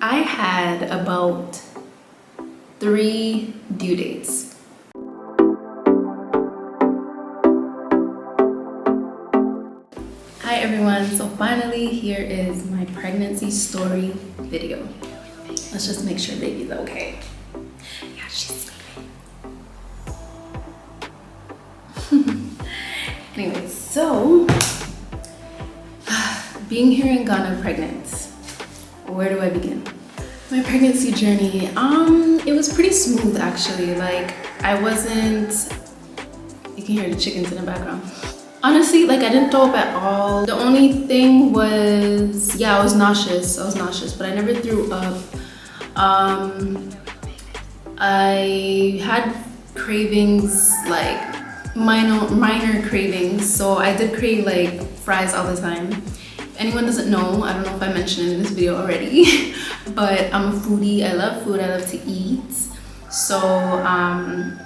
I had about 3 due dates. Hi everyone, so finally here is my pregnancy story video. Let's just make sure baby's okay. Yeah, she's sleeping. Anyway, so being here in Ghana pregnant, where do I begin? My pregnancy journey, it was pretty smooth actually. Like I wasn't, you can hear the chickens in the background. Honestly, like I didn't throw up at all. The only thing was, yeah, I was nauseous, but I never threw up. I had cravings, like minor cravings. So I did crave like fries all the time. If anyone doesn't know, I don't know if I mentioned it in this video already, but I'm a foodie. I love food, I love to eat. So,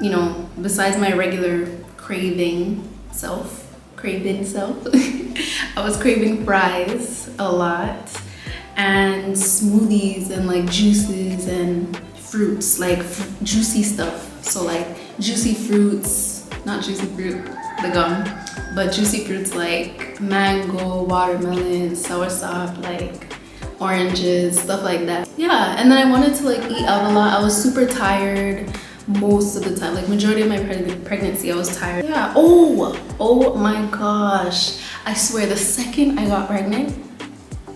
you know, besides my regular craving self, I was craving fries a lot and smoothies and like juices and fruits, like juicy stuff. So like juicy fruits, not juicy fruit, the gum, but juicy fruits like mango, watermelon, soursop, like oranges, stuff like that. Yeah, and then I wanted to like eat out a lot. I was super tired most of the time, like majority of my pregnancy I was tired. Yeah. Oh my gosh, I swear the second I got pregnant,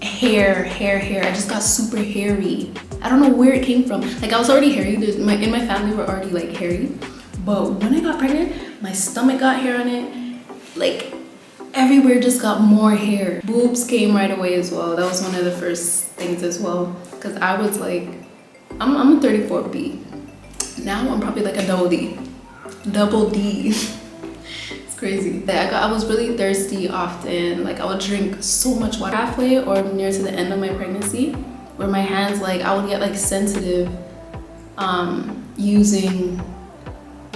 hair, I just got super hairy. I don't know where it came from. Like I was already hairy. In my family we're already like hairy, but when I got pregnant, my stomach got hair on it. Like everywhere just got more hair. Boobs came right away as well. That was one of the first things as well, because I was like, I'm a 34B. Now I'm probably like a double D. It's crazy. I was really thirsty often. Like I would drink so much water. Halfway or near to the end of my pregnancy, where my hands, like I would get like sensitive using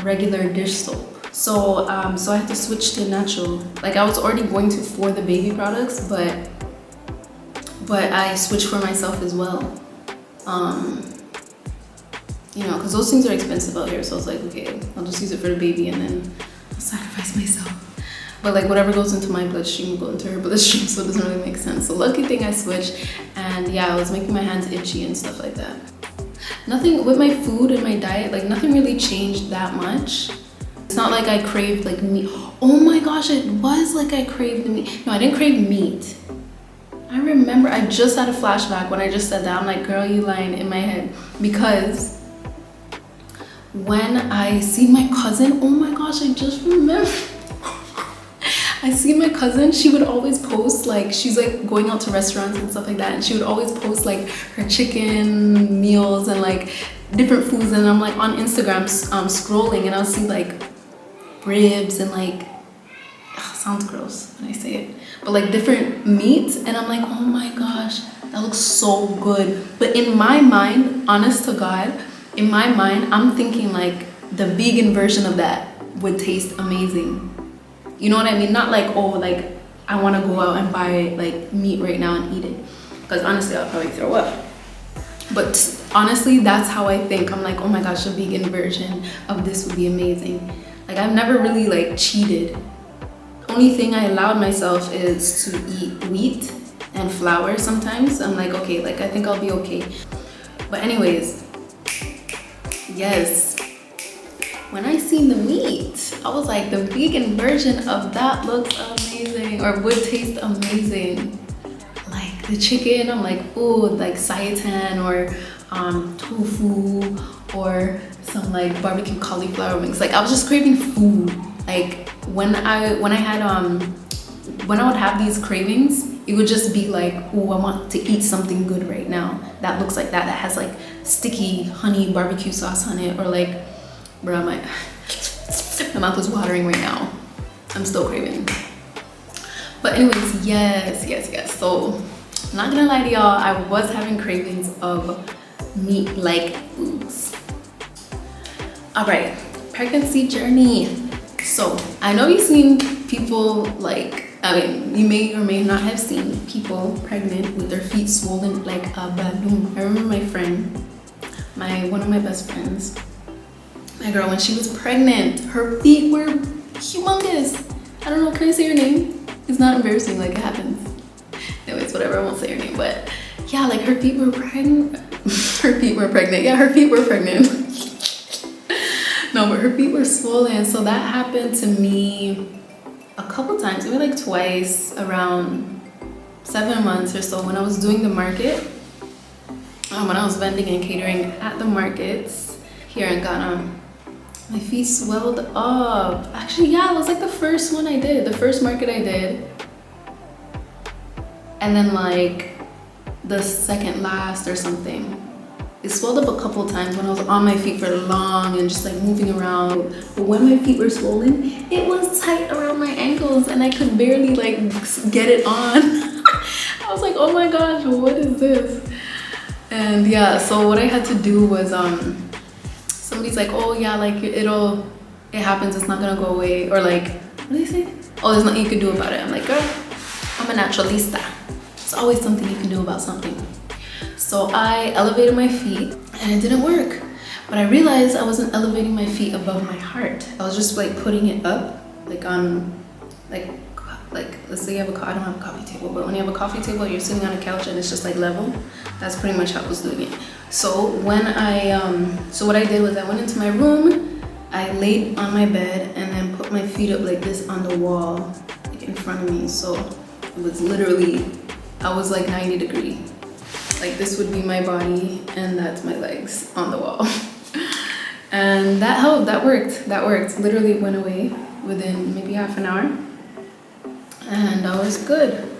regular dish soap. So so I had to switch to natural. Like I was already going to for the baby products, but I switched for myself as well. You know, because those things are expensive out here. So I was like, okay, I'll just use it for the baby and then I'll sacrifice myself. But like whatever goes into my bloodstream will go into her bloodstream, so it doesn't really make sense. So lucky thing I switched, and yeah, I was making my hands itchy and stuff like that. Nothing with my food and my diet, like nothing really changed that much. It's not like I craved like meat. Oh my gosh, it was like I craved the meat. No, I didn't crave meat. I remember I just had a flashback when I just said that. I'm like, girl, you lying in my head. Because when I see my cousin, oh my gosh, I just remember. I see my cousin, she would always post like, she's like going out to restaurants and stuff like that, and she would always post like her chicken meals and like different foods, and I'm like on Instagram scrolling, and I'll see like ribs and like, sounds gross when I say it, but like different meats, and I'm like, oh my gosh, that looks so good. But in my mind, honest to God, in my mind, I'm thinking like the vegan version of that would taste amazing. You know what I mean? Not like, oh, like I want to go out and buy like meat right now and eat it, because honestly I'll probably throw up. But honestly, that's how I think. I'm like, oh my gosh, a vegan version of this would be amazing. Like I've never really like cheated. Only thing I allowed myself is to eat wheat and flour sometimes. I'm like, okay, like I think I'll be okay. But anyways, yes, when I seen the meat, I was like, the vegan version of that looks amazing, or would taste amazing. Like the chicken, I'm like, oh, like seitan or tofu or some like barbecue cauliflower wings. Like I was just craving food. Like when I would have these cravings, it would just be like, oh, I want to eat something good right now that looks like that has like sticky honey barbecue sauce on it, or like, bro, my mouth is watering right now. I'm still craving. But anyways, yes. So I'm not gonna lie to y'all, I was having cravings of meat-like foods. All right, pregnancy journey. So I know you've seen people like I mean, you may or may not have seen people pregnant with their feet swollen like a balloon. I remember my friend, one of my best friends, my girl, when she was pregnant, her feet were humongous. I don't know, can I say her name? It's not embarrassing, like it happens. Anyways, whatever, I won't say her name, but yeah, like her feet were pregnant. Her feet were pregnant. Yeah, her feet were pregnant. No, but her feet were swollen. So that happened to me a couple times, maybe like twice, around 7 months or so, when I was doing the market, when I was vending and catering at the markets here in Ghana. My feet swelled up. Actually, yeah, it was like the first one I did, the first market I did. And then like the second last or something. It swelled up a couple times when I was on my feet for long and just like moving around. But when my feet were swollen, it was tight around my ankles and I could barely like get it on. I was like, oh my gosh, what is this? And yeah, so what I had to do was, somebody's like, oh yeah, like it happens, it's not gonna go away. Or like, what do they say? Oh, there's nothing you can do about it. I'm like, girl, I'm a naturalista. There's always something you can do about something. So I elevated my feet and it didn't work. But I realized I wasn't elevating my feet above my heart. I was just like putting it up, like on, like let's say you have I don't have a coffee table, but when you have a coffee table, you're sitting on a couch and it's just like level. That's pretty much how I was doing it. So when so what I did was I went into my room, I laid on my bed and then put my feet up like this on the wall, like in front of me. So it was literally, I was like 90 degrees. Like this would be my body and that's my legs on the wall. And that helped, that worked. Literally it went away within maybe half an hour. And I was good.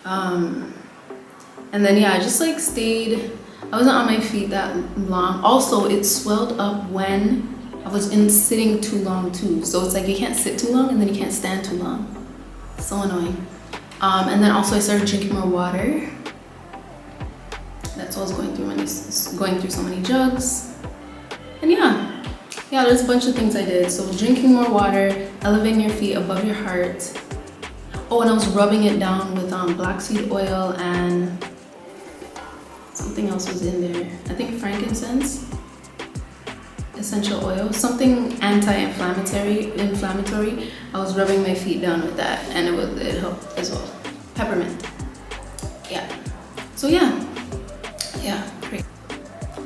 And then yeah, I just like stayed, I wasn't on my feet that long. Also, it swelled up when I was sitting too long too. So it's like you can't sit too long and then you can't stand too long. So annoying. And then also I started drinking more water. That's what I was going through so many jugs. And yeah, there's a bunch of things I did. So drinking more water, elevating your feet above your heart. Oh, and I was rubbing it down with black seed oil and something else was in there. I think frankincense, essential oil, something anti-inflammatory. I was rubbing my feet down with that and it helped as well. Peppermint. Yeah. So yeah, great.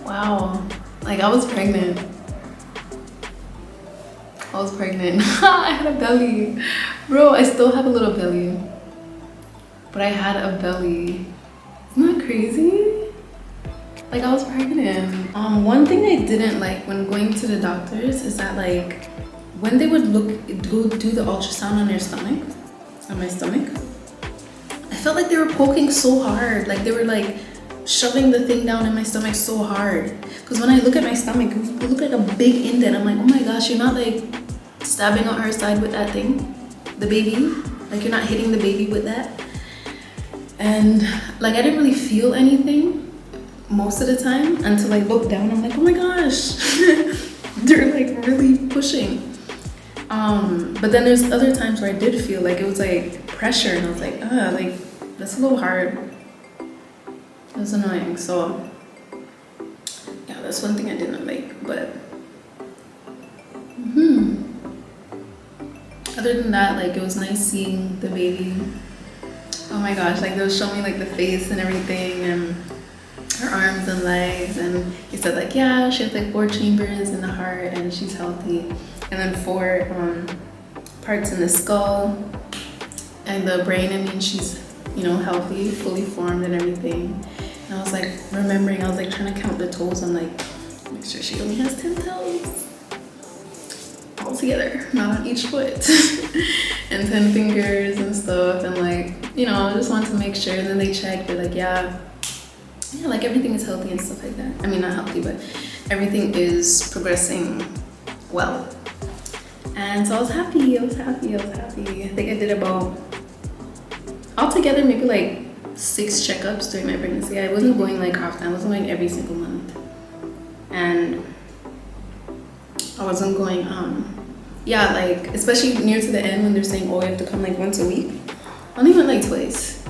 Wow, like I was pregnant. I had a belly. Bro, I still have a little belly. But I had a belly. Isn't that crazy? Like I was pregnant. One thing I didn't like when going to the doctors is that like when they would go do the ultrasound on my stomach, I felt like they were poking so hard. Like they were like shoving the thing down in my stomach so hard. Because when I look at my stomach, it looked like a big indent. I'm like, oh my gosh, you're not like stabbing out her side with that thing, the baby. Like you're not hitting the baby with that. And like I didn't really feel anything most of the time until I looked down. I'm like, oh my gosh, they're like really pushing. But then there's other times where I did feel like it was like pressure and I was like, like that's a little hard. It was annoying. So yeah, that's one thing I didn't like. But other than that, like it was nice seeing the baby. Oh my gosh, like they would show me like the face and everything and her arms and legs, and he said like, yeah, she has like 4 chambers in the heart and she's healthy, and then 4 parts in the skull and the brain. I mean, she's, you know, healthy, fully formed and everything. And I was like remembering, I was like trying to count the toes. I'm like, make sure she only has 10 toes all together, not on each foot. And 10 fingers and stuff, and like, you know, I just wanted to make sure. And then they checked, they're like, yeah, like everything is healthy and stuff like that. I mean, not healthy, but everything is progressing well. And so I was happy. I think I did about, altogether, maybe like 6 checkups during my pregnancy. I wasn't going like often, I wasn't going every single month. And I wasn't going yeah, like especially near to the end when they're saying, oh, you have to come like once a week. I only went like twice,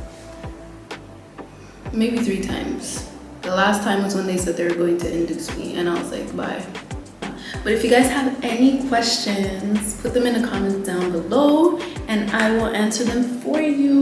maybe 3 times. The last time was when they said they were going to induce me, and I was like, bye. But if you guys have any questions, put them in the comments down below and I will answer them for you.